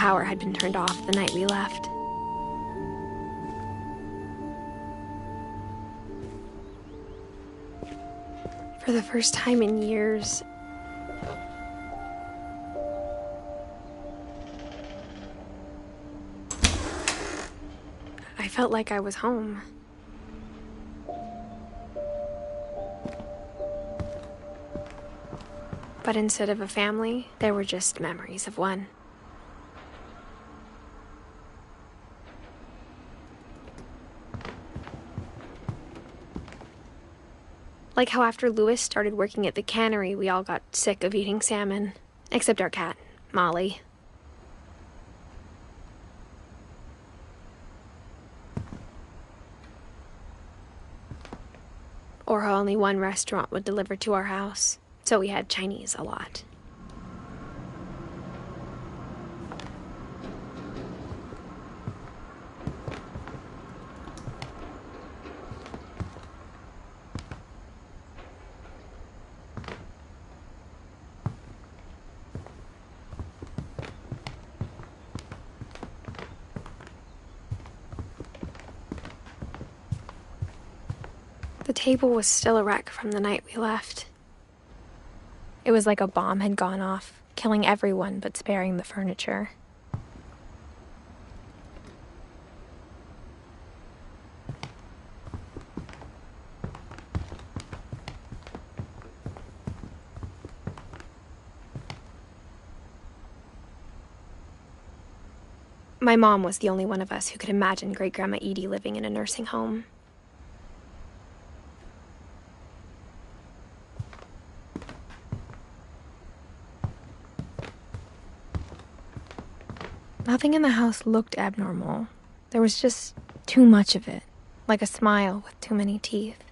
power had been turned off the night we left. For the first time in years, I felt like I was home. But instead of a family, there were just memories of one. Like how after Louis started working at the cannery, we all got sick of eating salmon. Except our cat, Molly. Or how only one restaurant would deliver to our house, so we had Chinese a lot. The table was still a wreck from the night we left. It was like a bomb had gone off, killing everyone but sparing the furniture. My mom was the only one of us who could imagine Great-Grandma Edie living in a nursing home. Nothing in the house looked abnormal. There was just too much of it, like a smile with too many teeth.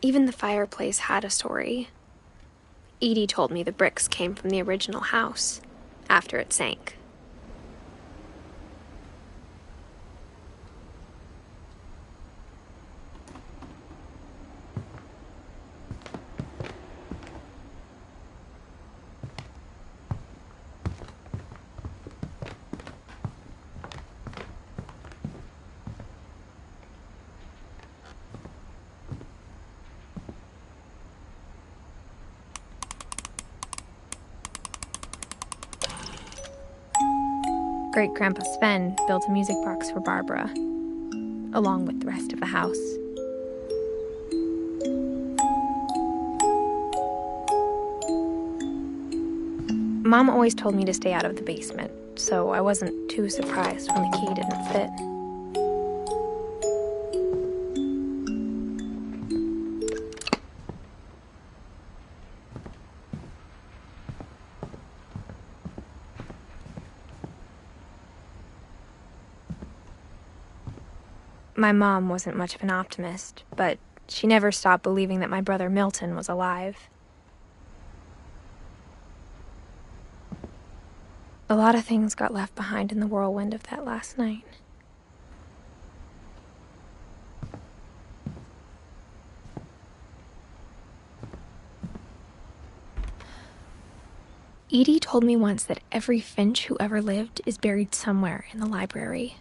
Even the fireplace had a story. Edie told me the bricks came from the original house, after it sank. Great-Grandpa Sven built a music box for Barbara, along with the rest of the house. Mom always told me to stay out of the basement, so I wasn't too surprised when the key didn't fit. My mom wasn't much of an optimist, but she never stopped believing that my brother Milton was alive. A lot of things got left behind in the whirlwind of that last night. Edie told me once that every Finch who ever lived is buried somewhere in the library.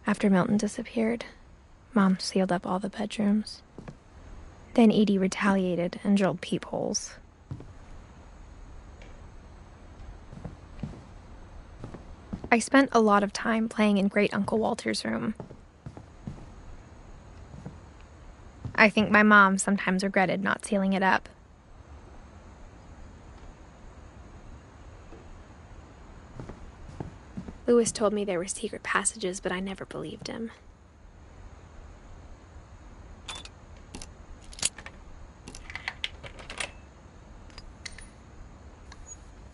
After Milton disappeared, Mom sealed up all the bedrooms. Then Edie retaliated and drilled peepholes. I spent a lot of time playing in Great Uncle Walter's room. I think my mom sometimes regretted not sealing it up. Louis told me there were secret passages, but I never believed him.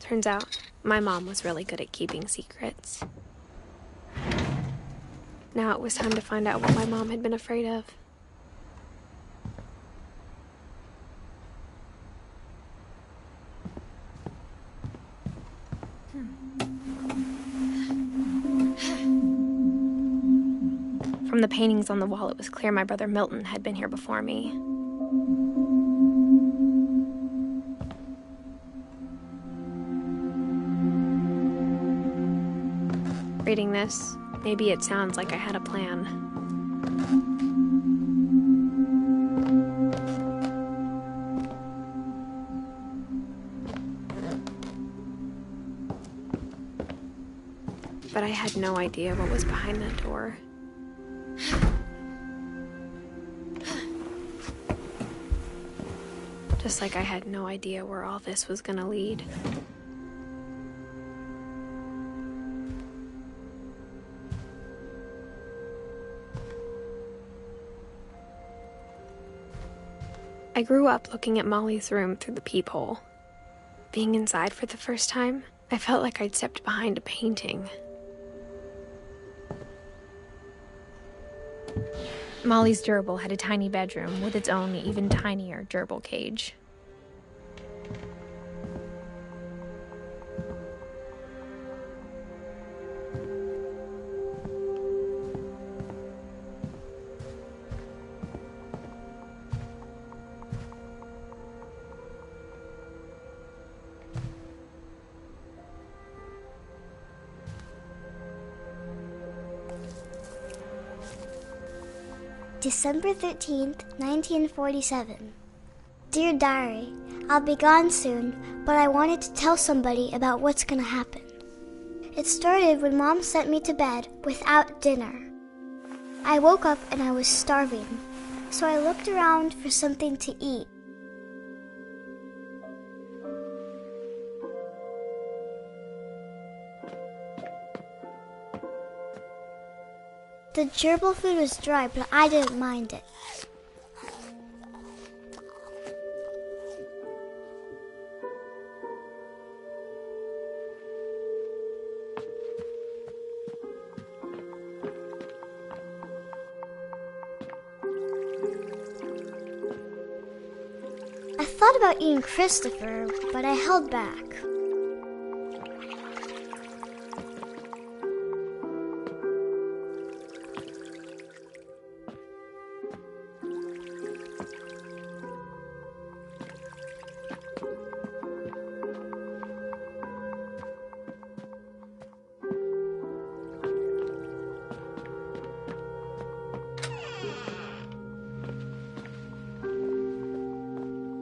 Turns out, My mom was really good at keeping secrets. Now it was time to find out what my mom had been afraid of. From the paintings on the wall, it was clear my brother Milton had been here before me. Reading this, maybe it sounds like I had a plan. But I had no idea what was behind that door. Just like I had no idea where all this was gonna lead. I grew up looking at Molly's room through the peephole. Being inside for the first time, I felt like I'd stepped behind a painting. Molly's gerbil had a tiny bedroom with its own even tinier gerbil cage. December 13th, 1947. Dear Diary, I'll be gone soon, but I wanted to tell somebody about what's gonna happen. It started when Mom sent me to bed without dinner. I woke up and I was starving, so I looked around for something to eat. The gerbil food was dry, but I didn't mind it. I thought about eating Christopher, but I held back.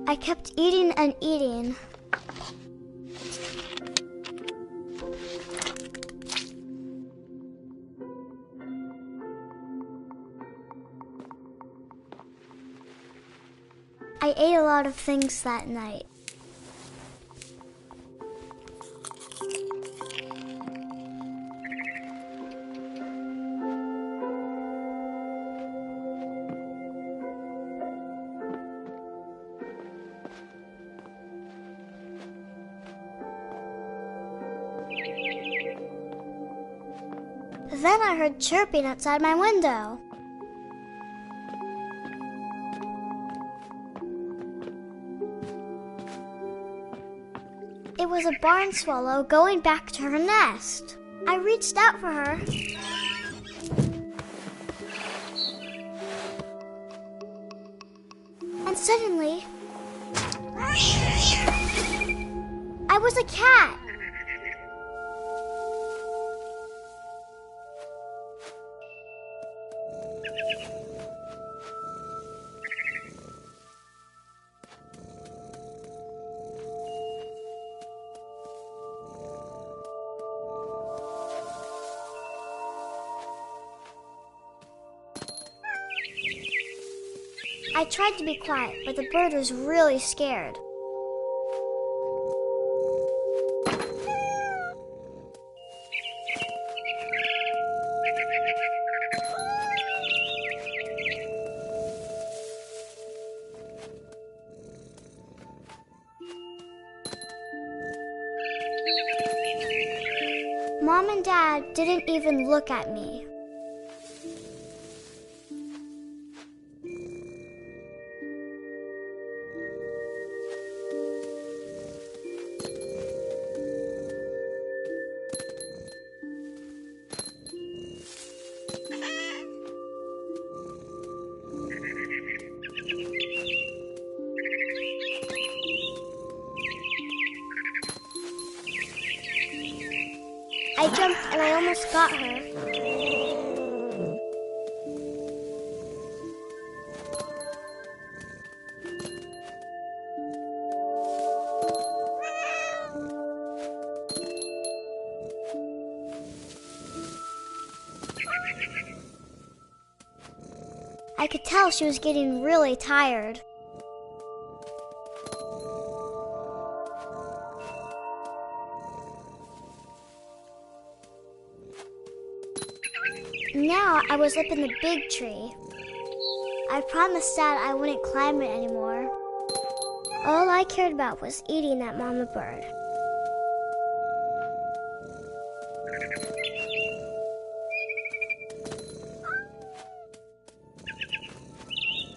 I kept eating and eating. I ate a lot of things that night. Then I heard chirping outside my window. It was a barn swallow going back to her nest. I reached out for her. And suddenly, I was a cat. I tried to be quiet, but the bird was really scared. Mom and Dad didn't even look at me. I jumped and I almost got her. I could tell she was getting really tired. Now I was up in the big tree. I promised Dad I wouldn't climb it anymore. All I cared about was eating that mama bird.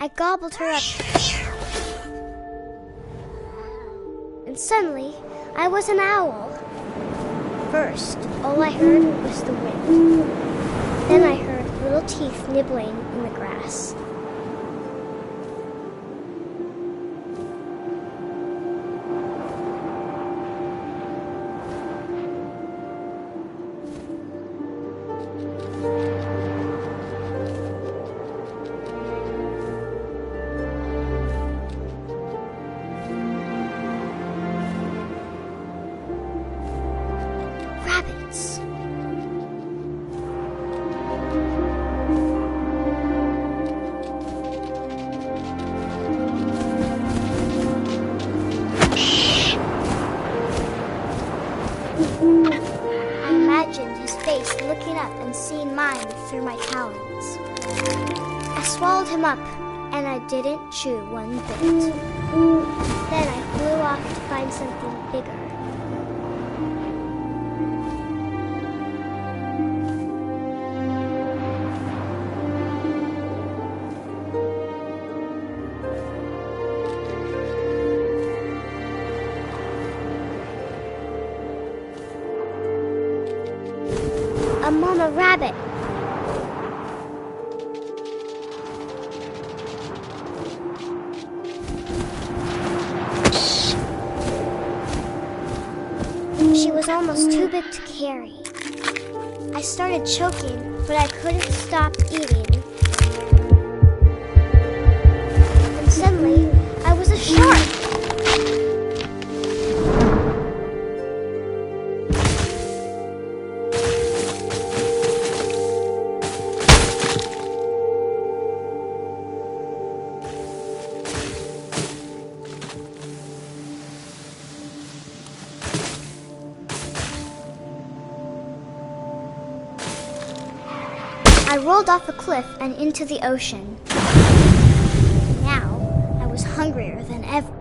I gobbled her up. And suddenly, I was an owl. First, all I heard was the wind. Then I heard little teeth nibbling in the grass. Rabbits. I imagined his face looking up and seeing mine through my talons. I swallowed him up, and I didn't chew one bit. Then I flew off to find something bigger. A mama rabbit. She was almost too big to carry. I started choking, but I couldn't stop eating. And suddenly, I was a shark. I rolled off a cliff and into the ocean. Now, I was hungrier than ever.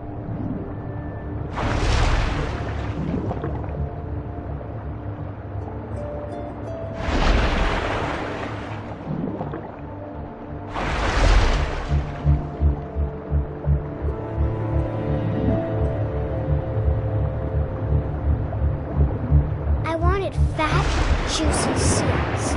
I wanted fat, juicy seeds.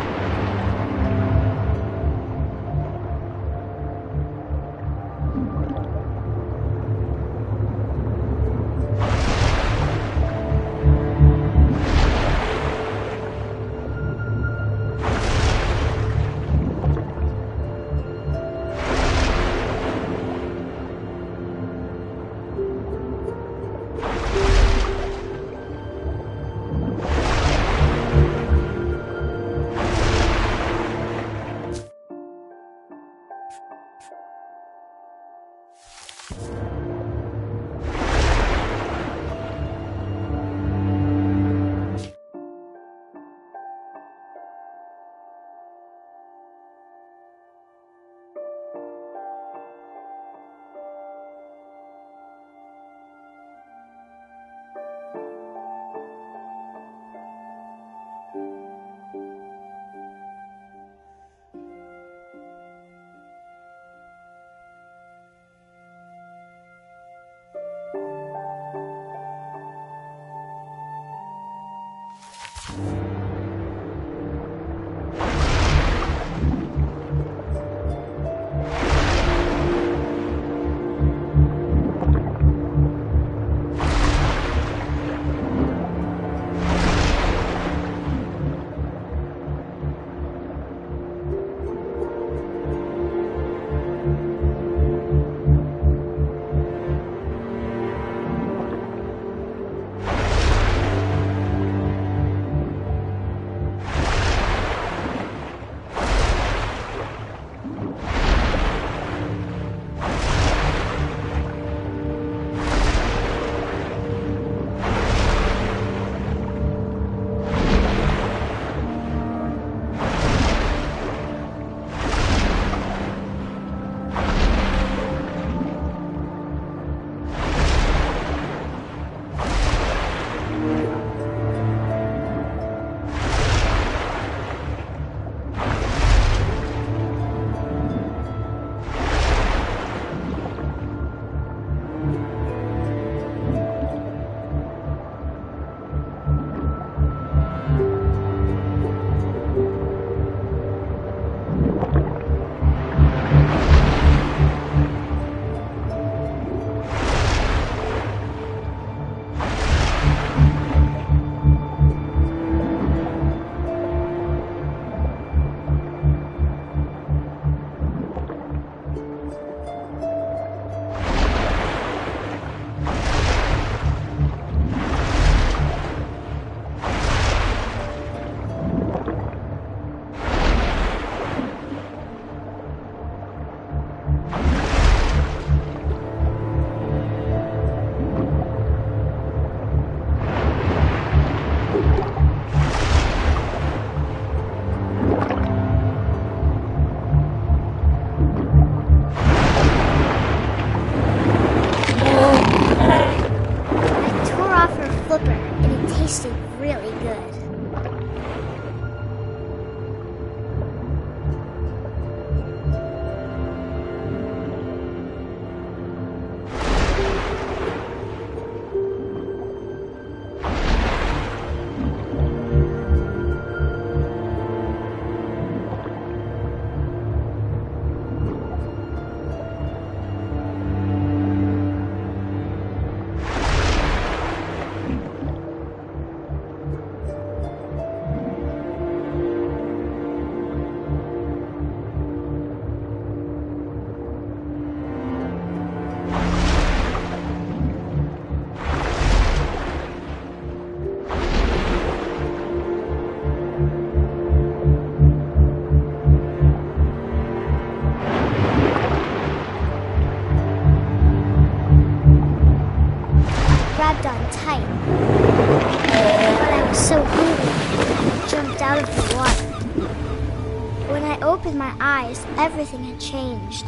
Opened my eyes, everything had changed.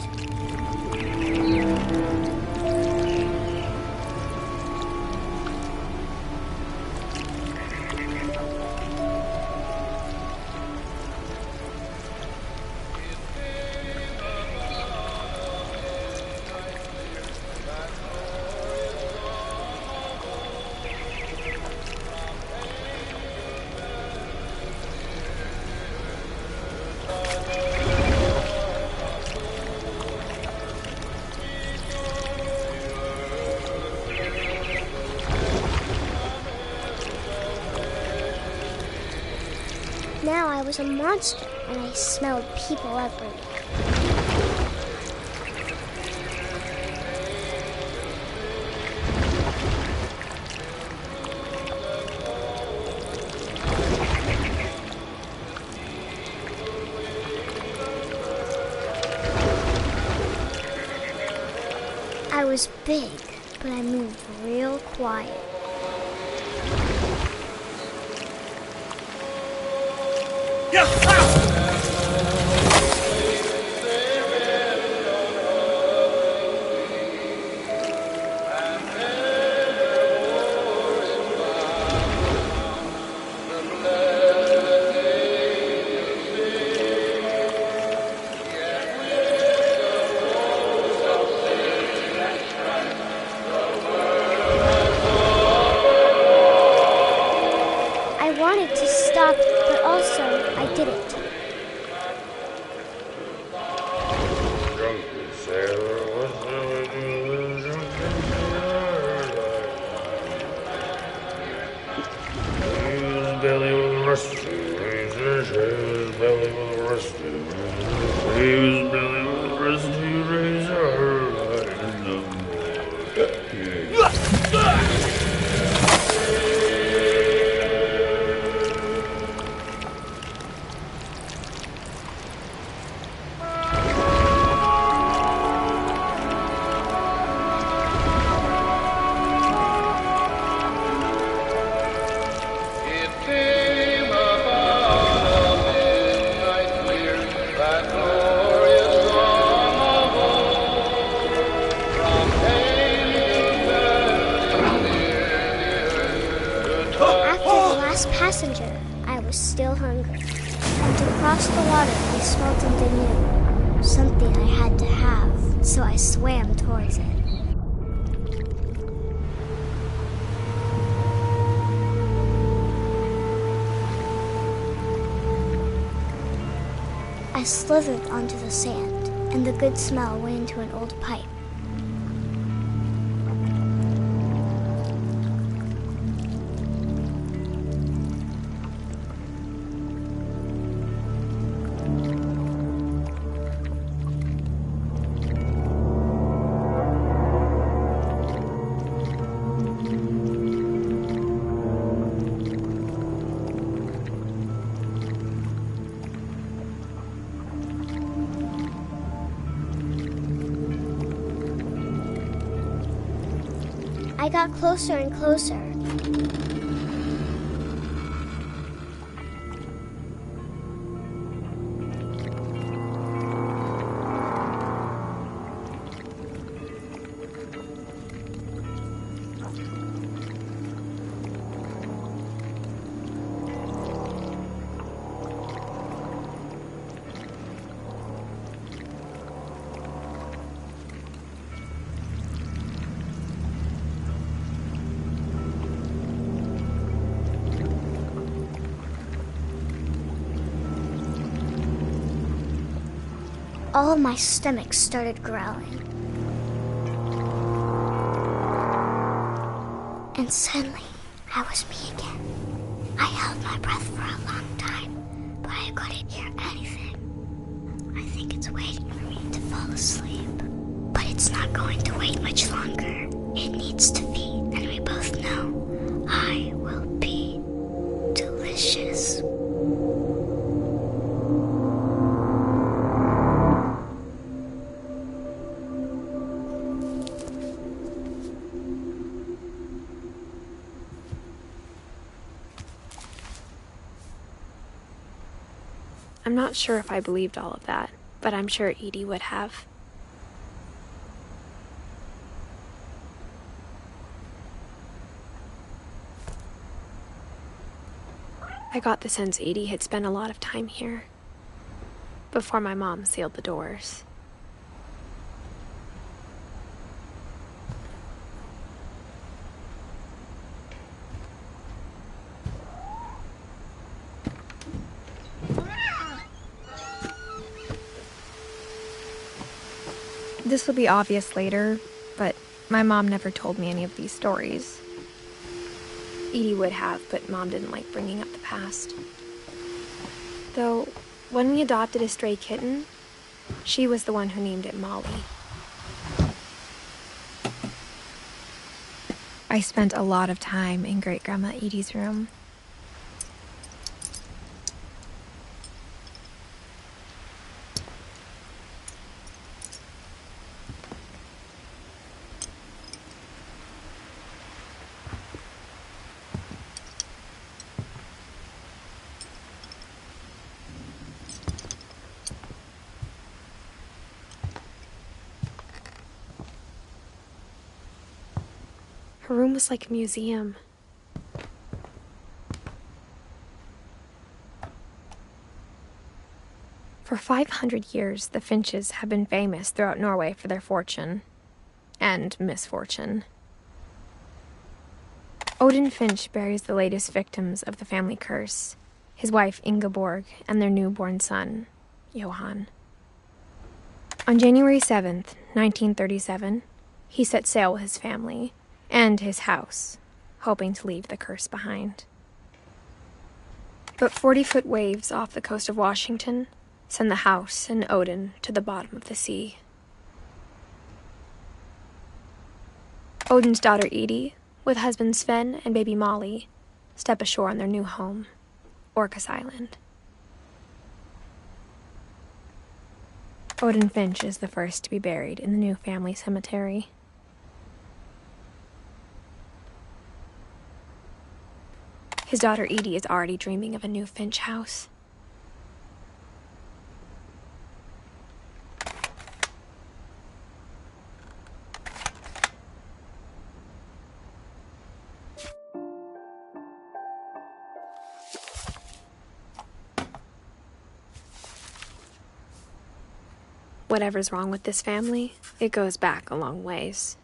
Now I was a monster, and I smelled people everywhere. I was big, but I moved real quiet. to stop, but also I didn't. Passenger, I was still hungry. And to cross the water, I smelled something new. Something I had to have, so I swam towards it. I slithered onto the sand, and the good smell went into an old pipe. I got closer and closer. All of my stomach started growling. And suddenly, I was me again. I held my breath for a long time, but I couldn't hear anything. I think it's waiting for me to fall asleep. But it's not going to wait much longer. It needs to feed, and we both know I will be delicious. I'm not sure if I believed all of that, but I'm sure Edie would have. I got the sense Edie had spent a lot of time here, before my mom sealed the doors. This will be obvious later, but my mom never told me any of these stories. Edie would have, but Mom didn't like bringing up the past. Though, when we adopted a stray kitten, she was the one who named it Molly. I spent a lot of time in Great-Grandma Edie's room. Her room was like a museum. For 500 years, the Finches have been famous throughout Norway for their fortune and misfortune. Odin Finch buries the latest victims of the family curse, his wife Ingeborg and their newborn son, Johann. On January 7th, 1937, he set sail with his family and his house, hoping to leave the curse behind. But 40-foot waves off the coast of Washington send the house and Odin to the bottom of the sea. Odin's daughter Edie, with husband Sven and baby Molly, step ashore on their new home, Orcas Island. Odin Finch is the first to be buried in the new family cemetery. His daughter Edie is already dreaming of a new Finch house. Whatever's wrong with this family, it goes back a long ways.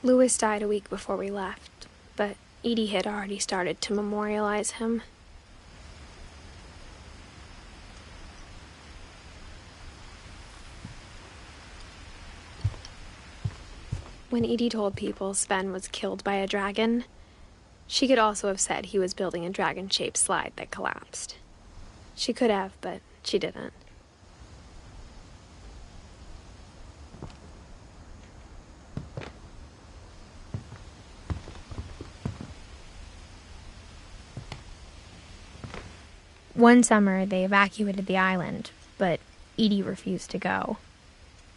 Louis died a week before we left, but Edie had already started to memorialize him. When Edie told people Sven was killed by a dragon, she could also have said he was building a dragon-shaped slide that collapsed. She could have, but she didn't. One summer, they evacuated the island, but Edie refused to go.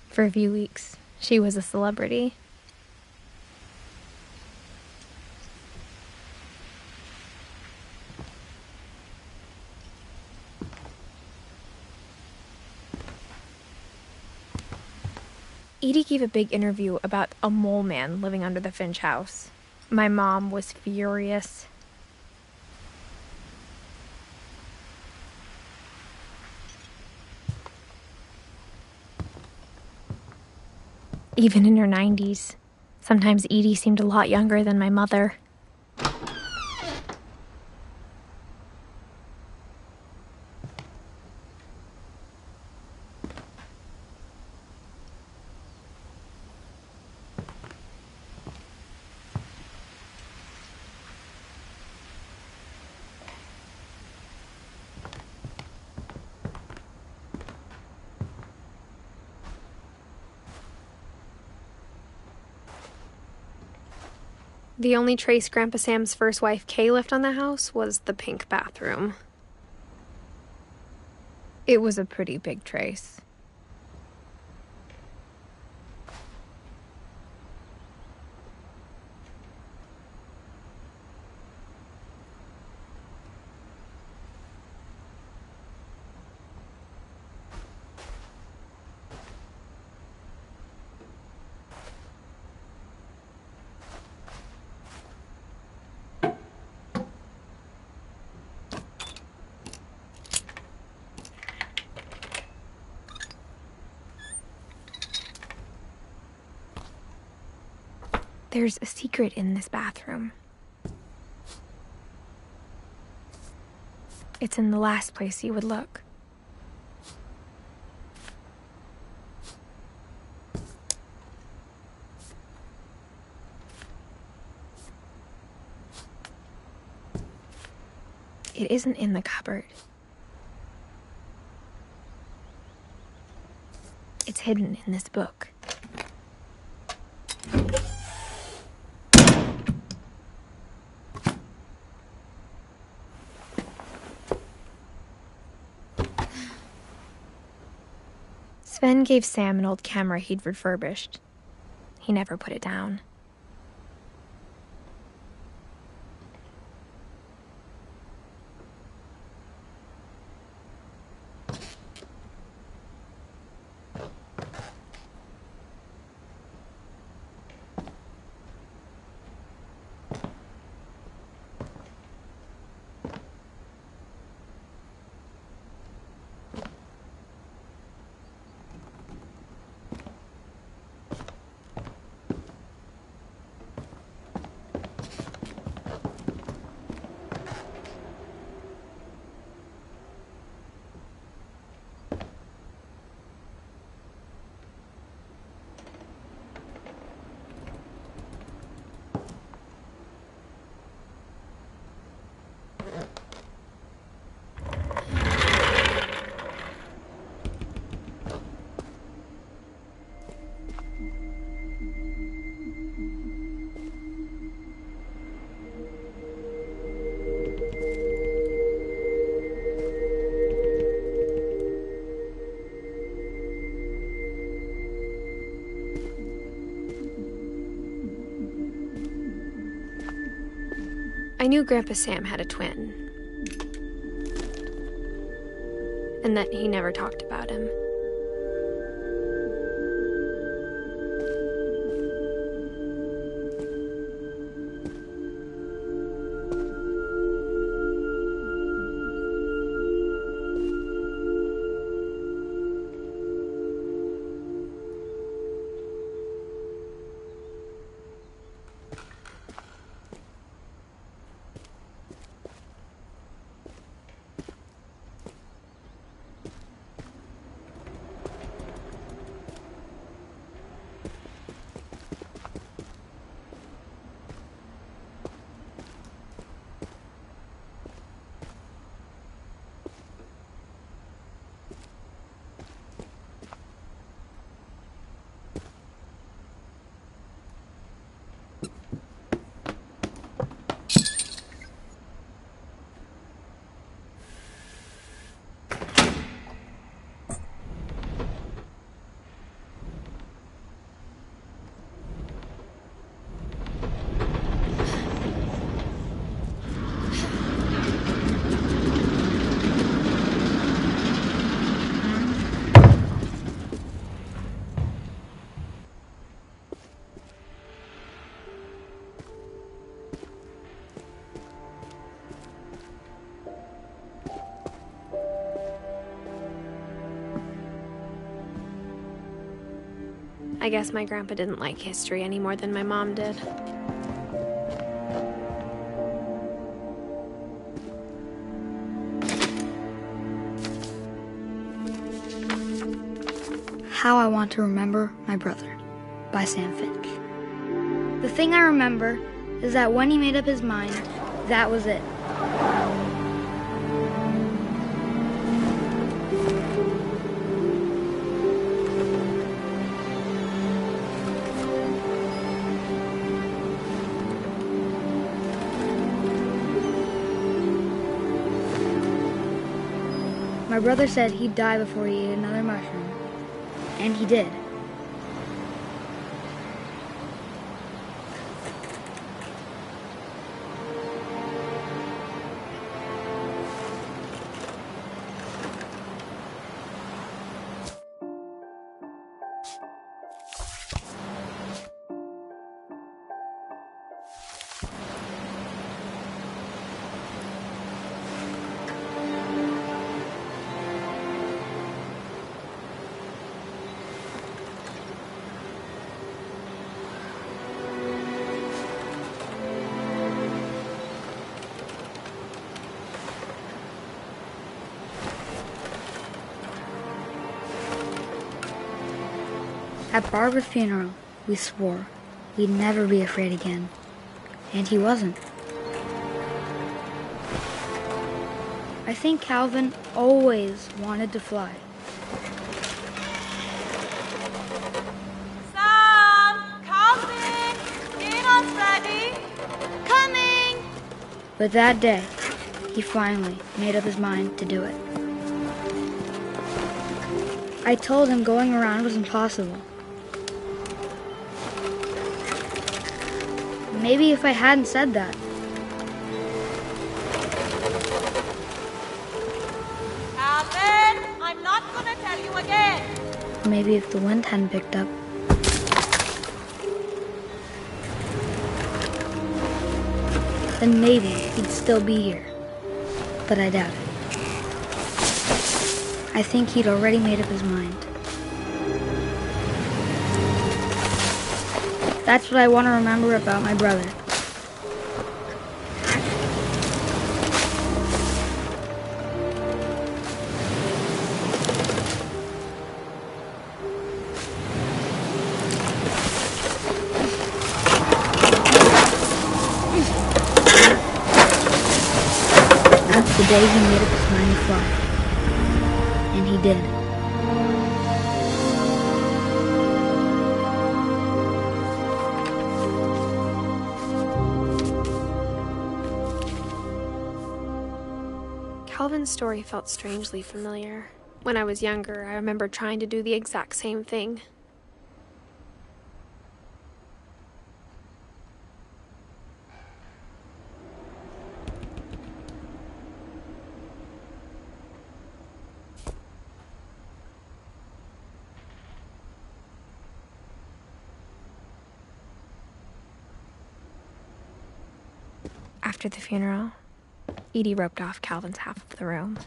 For a few weeks, she was a celebrity. Edie gave a big interview about a mole man living under the Finch house. My mom was furious. Even in her 90s, sometimes Edie seemed a lot younger than my mother. The only trace Grandpa Sam's first wife, Kay, left on the house was the pink bathroom. It was a pretty big trace. There's a secret in this bathroom. It's in the last place you would look. It isn't in the cupboard. It's hidden in this book. Sven gave Sam an old camera he'd refurbished. He never put it down. I knew Grandpa Sam had a twin, and that he never talked about him. I guess my grandpa didn't like history any more than my mom did. How I Want to Remember My Brother by Sam Finch. The thing I remember is that when he made up his mind, that was it. My brother said he'd die before he ate another mushroom, and he did. At Barbara's funeral, we swore we'd never be afraid again, and he wasn't. I think Calvin always wanted to fly. Sam! Calvin! Dinner's ready! Coming! But that day, he finally made up his mind to do it. I told him going around was impossible. Maybe if I hadn't said that. Calvin, I'm not gonna tell you again. Maybe if the wind hadn't picked up. Then maybe he'd still be here. But I doubt it. I think he'd already made up his mind. That's what I want to remember about my brother. That's the day he made up his mind to fly. And he did. Calvin's story felt strangely familiar. When I was younger, I remember trying to do the exact same thing. After the funeral, Edie roped off Calvin's half of the room.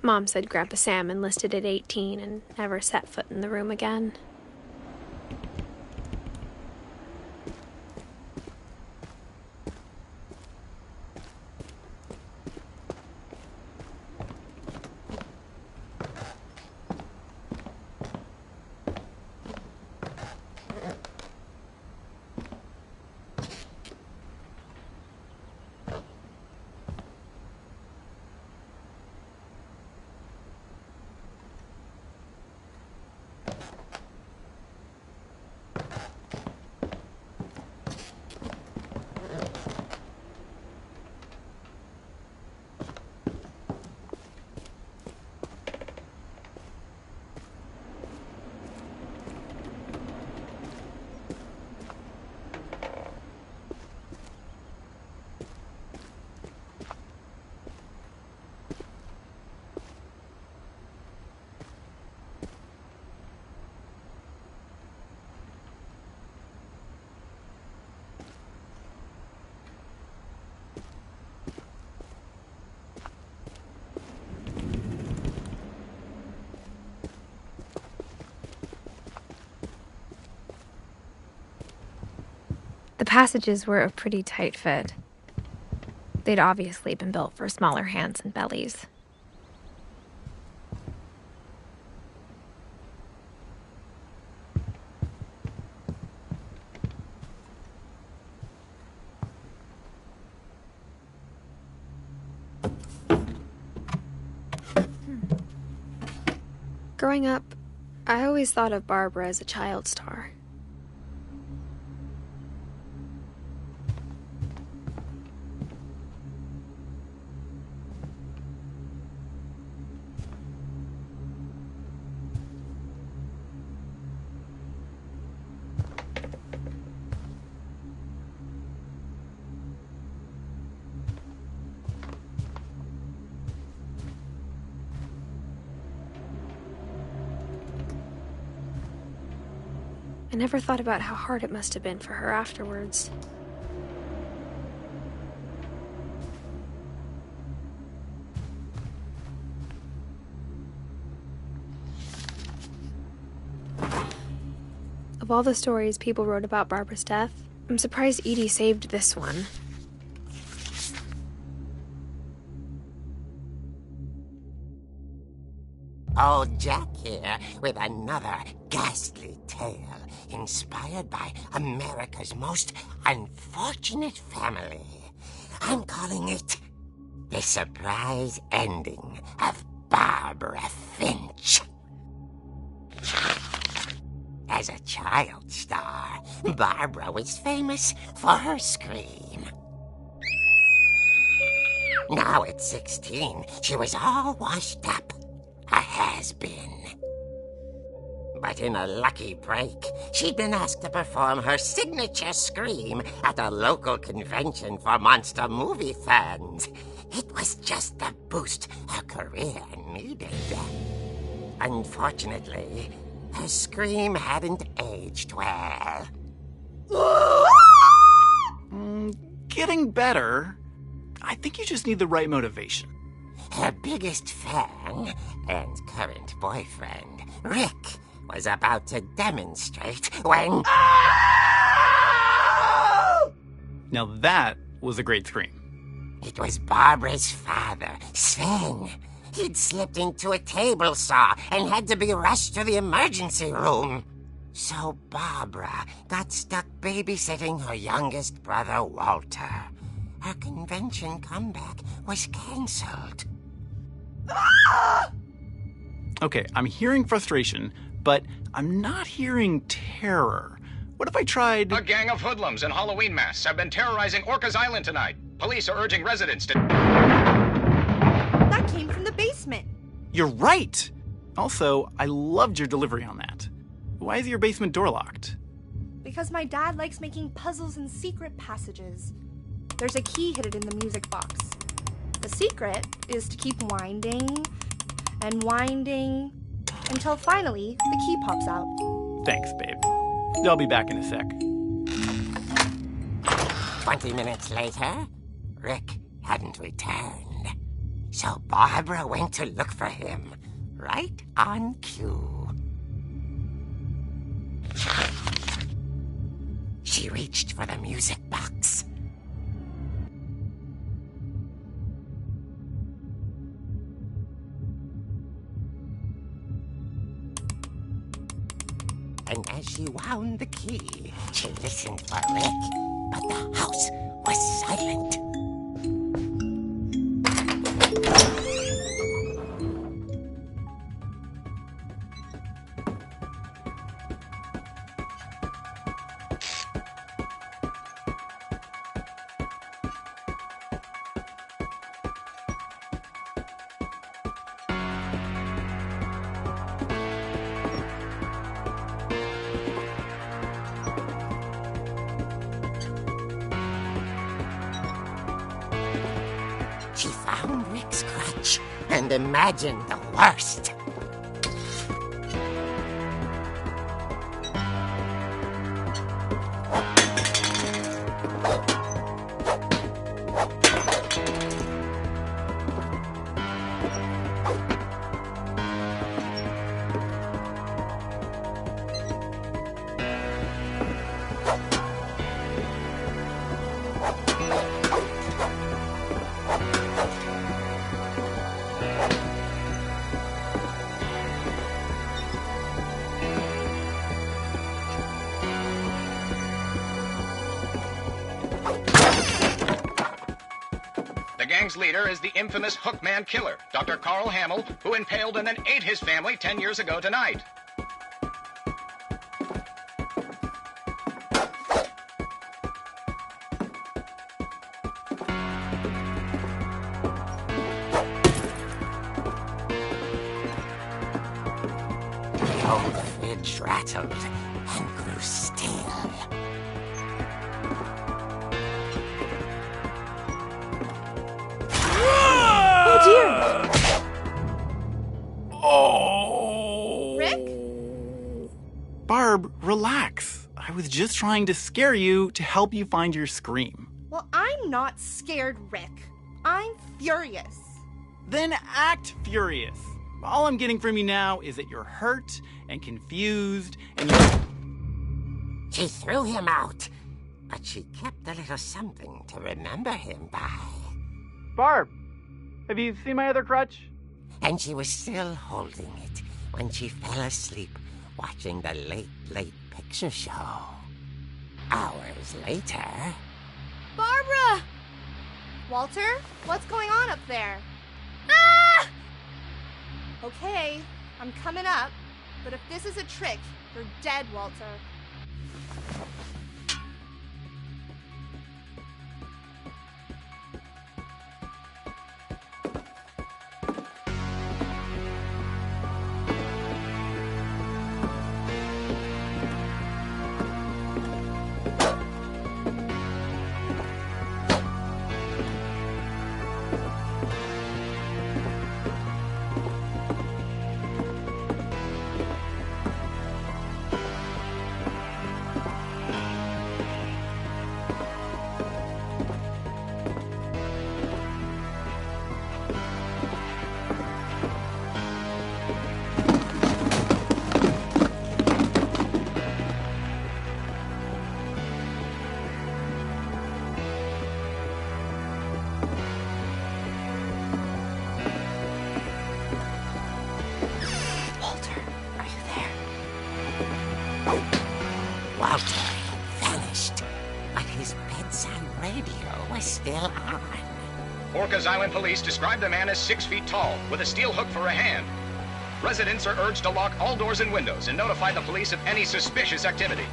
Mom said Grandpa Sam enlisted at 18 and never set foot in the room again. The passages were a pretty tight fit. They'd obviously been built for smaller hands and bellies. Growing up, I always thought of Barbara as a child star. I never thought about how hard it must have been for her afterwards. Of all the stories people wrote about Barbara's death, I'm surprised Edie saved this one. Old Jack here with another ghastly tale inspired by America's most unfortunate family. I'm calling it The Surprise Ending of Barbara Finch. As a child star, Barbara was famous for her scream. Now at 16, she was all washed up. A has-been. But in a lucky break, she'd been asked to perform her signature scream at a local convention for monster movie fans. It was just the boost her career needed. Unfortunately, her scream hadn't aged well. Getting better. I think you just need the right motivation. Her biggest fan and current boyfriend, Rick, was about to demonstrate when... Now that was a great scream. It was Barbara's father, Sven. He'd slipped into a table saw and had to be rushed to the emergency room. So Barbara got stuck babysitting her youngest brother, Walter. Her convention comeback was cancelled. Okay, I'm hearing frustration, but I'm not hearing terror. What if I tried... A gang of hoodlums in Halloween masks have been terrorizing Orcas Island tonight. Police are urging residents to... That came from the basement. You're right! Also, I loved your delivery on that. Why is your basement door locked? Because my dad likes making puzzles and secret passages. There's a key hidden in the music box. The secret is to keep winding and winding until finally the key pops out. Thanks, babe. I'll be back in a sec. 20 minutes later, Rick hadn't returned. So Barbara went to look for him, right on cue. She reached for the music box. And as she wound the key, she listened for Rick, but the house was silent. She found Rick's crutch and imagined the worst. The gang's leader is the infamous Hookman killer, Dr. Carl Hamill, who impaled and then ate his family 10 years ago tonight. The old fridge rattled and grew still. Oh dear! Oh! Rick? Barb, relax. I was just trying to scare you to help you find your scream. Well, I'm not scared, Rick. I'm furious. Then act furious. All I'm getting from you now is that you're hurt and confused and you... She threw him out, but she kept a little something to remember him by. Barb, have you seen my other crutch? And she was still holding it when she fell asleep watching the late picture show. Hours later... Barbara! Walter, what's going on up there? Ah! Okay, I'm coming up, but if this is a trick, you're dead, Walter. Walter had vanished, but his bedside radio was still on. Orcas Island police describe the man as 6 feet tall, with a steel hook for a hand. Residents are urged to lock all doors and windows and notify the police of any suspicious activity.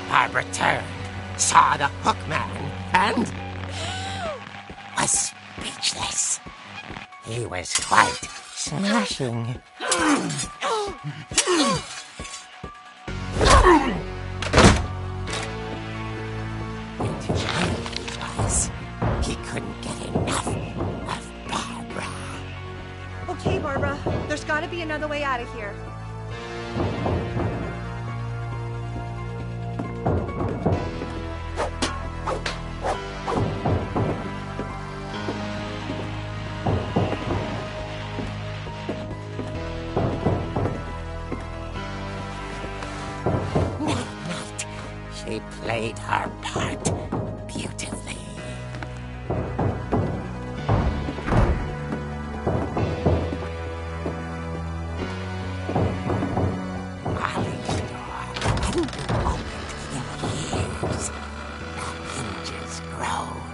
Barbara turned, saw the hook man, and was speechless. He was quite smashing. He couldn't get enough of Barbara. Okay, Barbara, there's gotta be another way out of here. Night, she played her part beautifully. Molly's door hadn't been opened in years. The hinges groaned.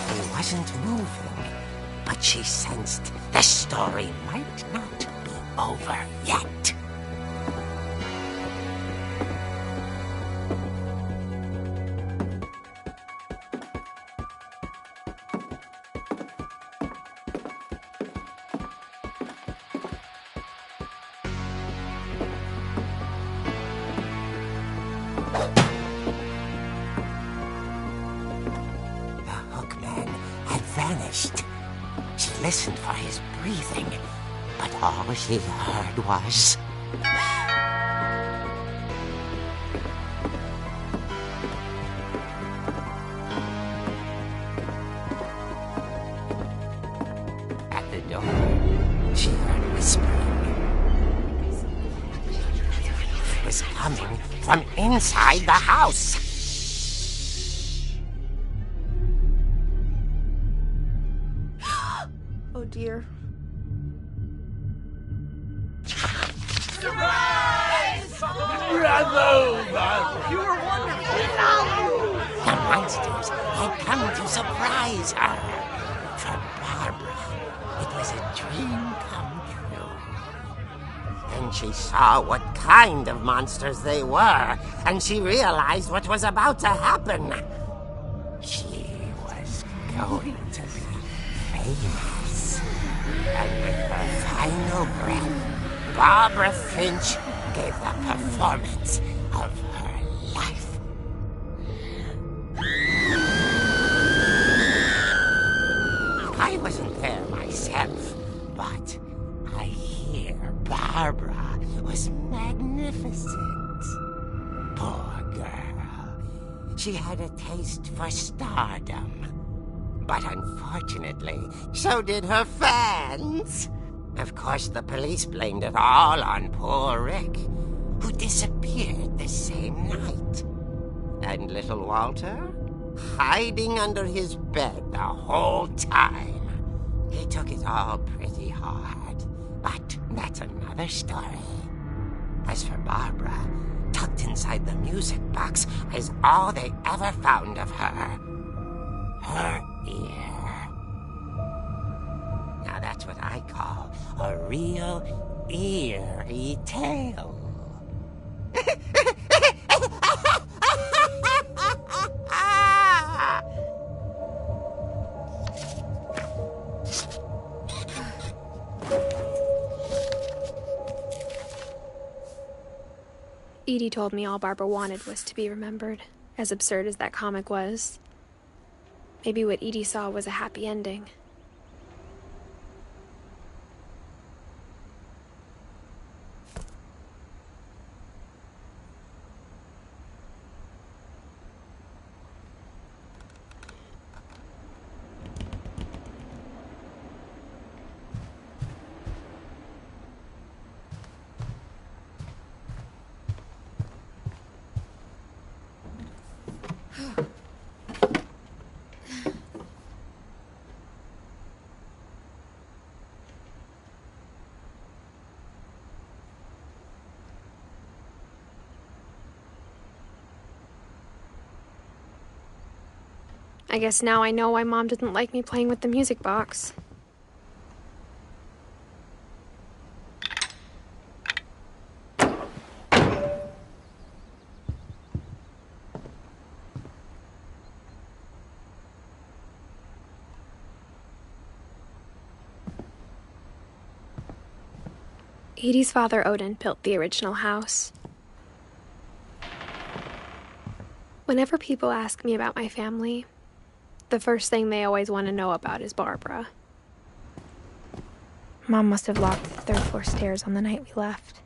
He wasn't moving, but she sensed the story might not be over yet. The hookman had vanished. She listened for his breathing, but all she heard was... At the door, she heard whispering. It was coming from inside the house. Oh dear. The monsters had come to surprise her. For Barbara, it was a dream come true. Then she saw what kind of monsters they were, and she realized what was about to happen. She was going to be famous. And with her final breath, Barbara Finch gave the performance of her life. I wasn't there myself, but I hear Barbara was magnificent. Poor girl. She had a taste for stardom. But unfortunately, so did her fans. Of course, the police blamed it all on poor Rick, who disappeared the same night. And little Walter? Hiding under his bed the whole time. He took it all pretty hard, but that's another story. As for Barbara, tucked inside the music box is all they ever found of her. Her ear. Now that's what I call a real eerie tale. Edie told me all Barbara wanted was to be remembered, as absurd as that comic was. Maybe what Edie saw was a happy ending. I guess now I know why Mom didn't like me playing with the music box. Edie's father, Odin, built the original house. Whenever people ask me about my family, the first thing they always want to know about is Barbara. Mom must have locked the third floor stairs on the night we left.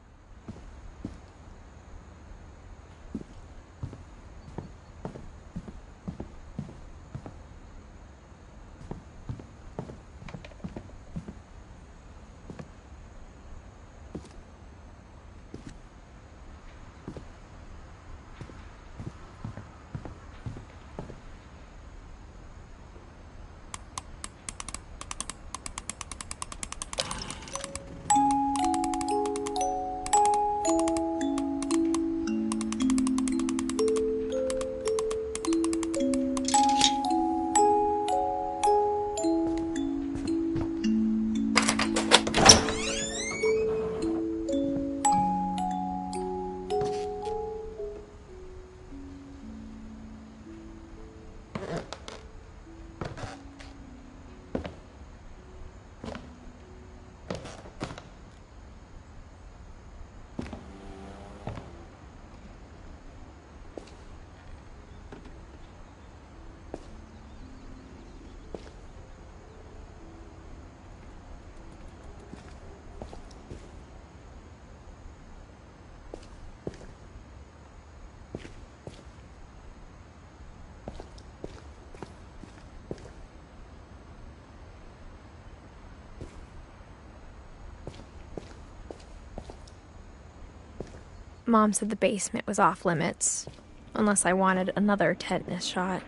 Mom said the basement was off limits, unless I wanted another tetanus shot.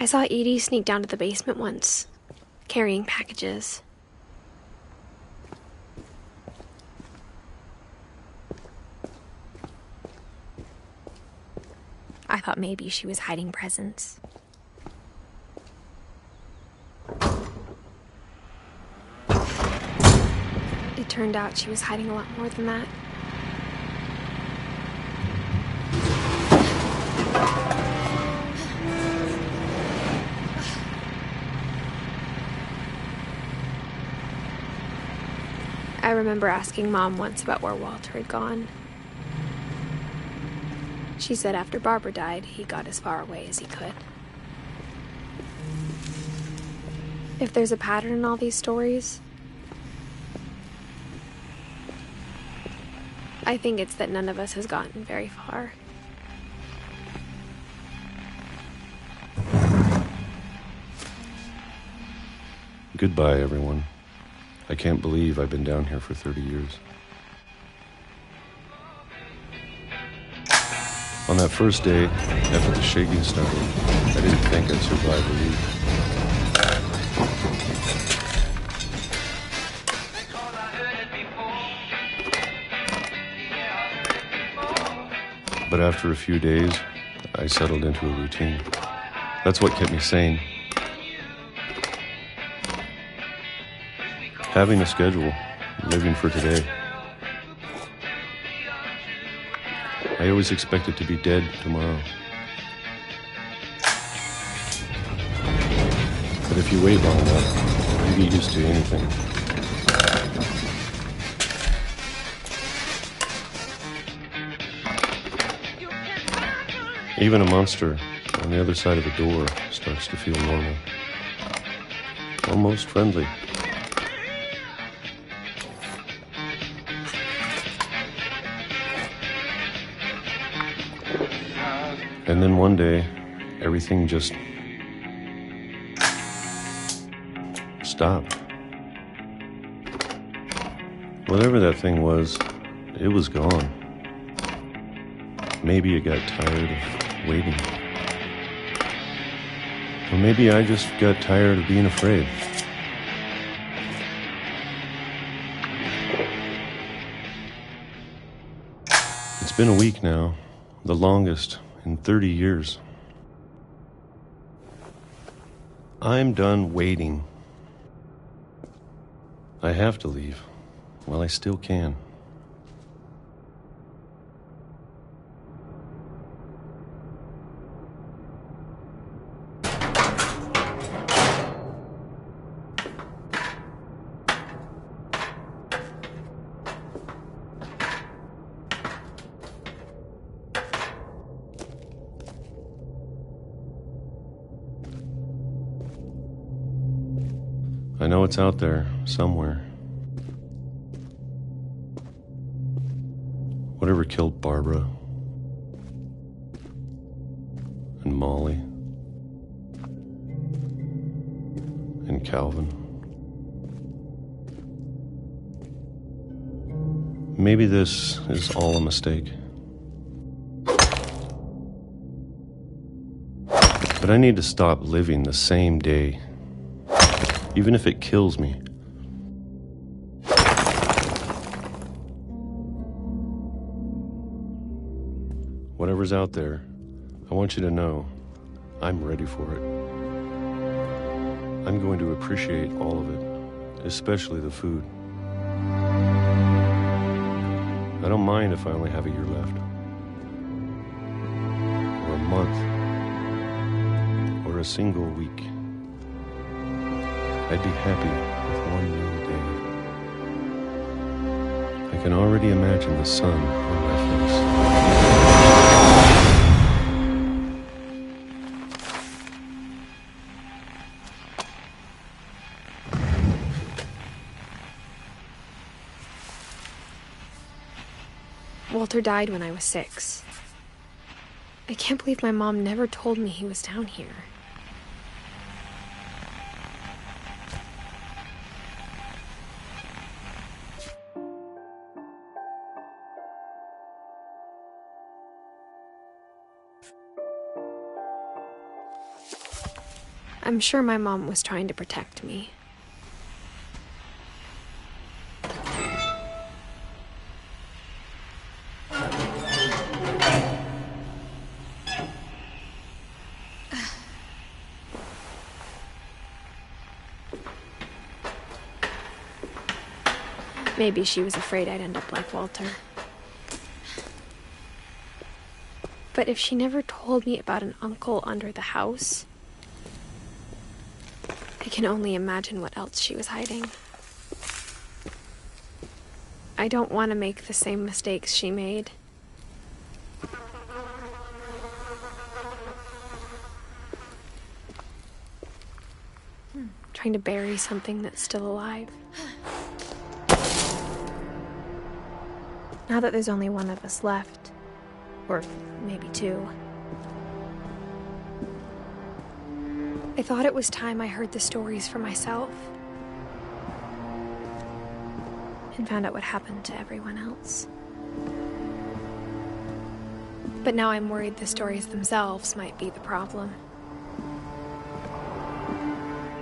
I saw Edie sneak down to the basement once, carrying packages. I thought maybe she was hiding presents. It turned out she was hiding a lot more than that. I remember asking Mom once about where Walter had gone. She said after Barbara died, he got as far away as he could. If there's a pattern in all these stories, I think it's that none of us has gotten very far. Goodbye, everyone. I can't believe I've been down here for 30 years. On that first day, after the shaking started, I didn't think I'd survive a week. But after a few days, I settled into a routine. That's what kept me sane. Having a schedule, living for today. I always expected to be dead tomorrow. But if you wait long enough, you get used to anything. Even a monster on the other side of a door starts to feel normal. Almost friendly. And then one day, everything just stopped. Whatever that thing was, it was gone. Maybe it got tired of waiting. Or maybe I just got tired of being afraid. It's been a week now, the longest in 30 years. I'm done waiting. I have to leave while I still can. I know it's out there, somewhere. Whatever killed Barbara and Molly and Calvin. Maybe this is all a mistake. But I need to stop living the same day. Even if it kills me. Whatever's out there, I want you to know I'm ready for it. I'm going to appreciate all of it, especially the food. I don't mind if I only have a year left, or a month, or a single week. I'd be happy with one new day. I can already imagine the sun on my face. Walter died when I was 6. I can't believe my mom never told me he was down here. I'm sure my mom was trying to protect me. Maybe she was afraid I'd end up like Walter. But if she never told me about an uncle under the house, I can only imagine what else she was hiding. I don't want to make the same mistakes she made. Trying to bury something that's still alive. Now that there's only one of us left, or maybe 2, I thought it was time I heard the stories for myself and found out what happened to everyone else. But now I'm worried the stories themselves might be the problem.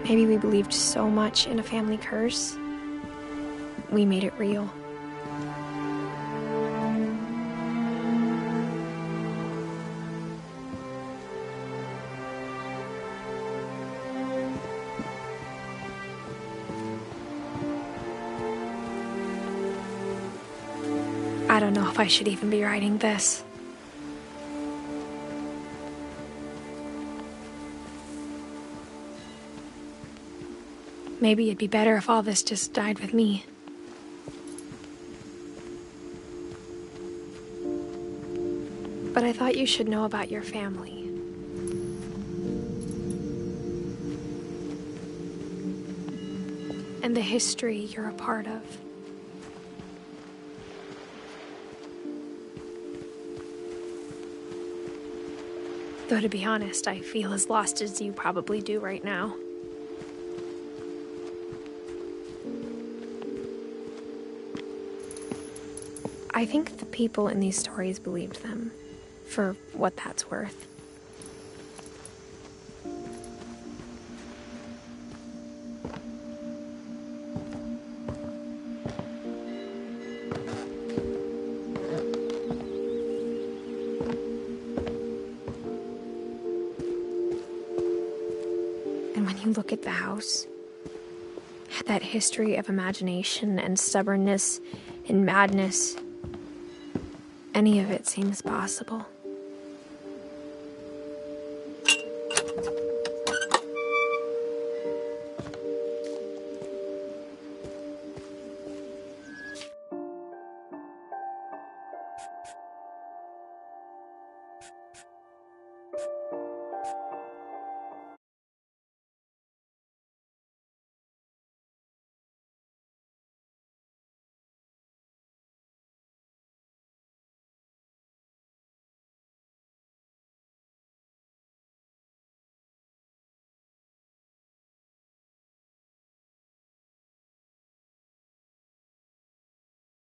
Maybe we believed so much in a family curse, we made it real. I don't know if I should even be writing this. Maybe it'd be better if all this just died with me. But I thought you should know about your family. And the history you're a part of. Though to be honest, I feel as lost as you probably do right now. I think the people in these stories believed them, for what that's worth. And when you look at the house, that history of imagination and stubbornness and madness, any of it seems possible.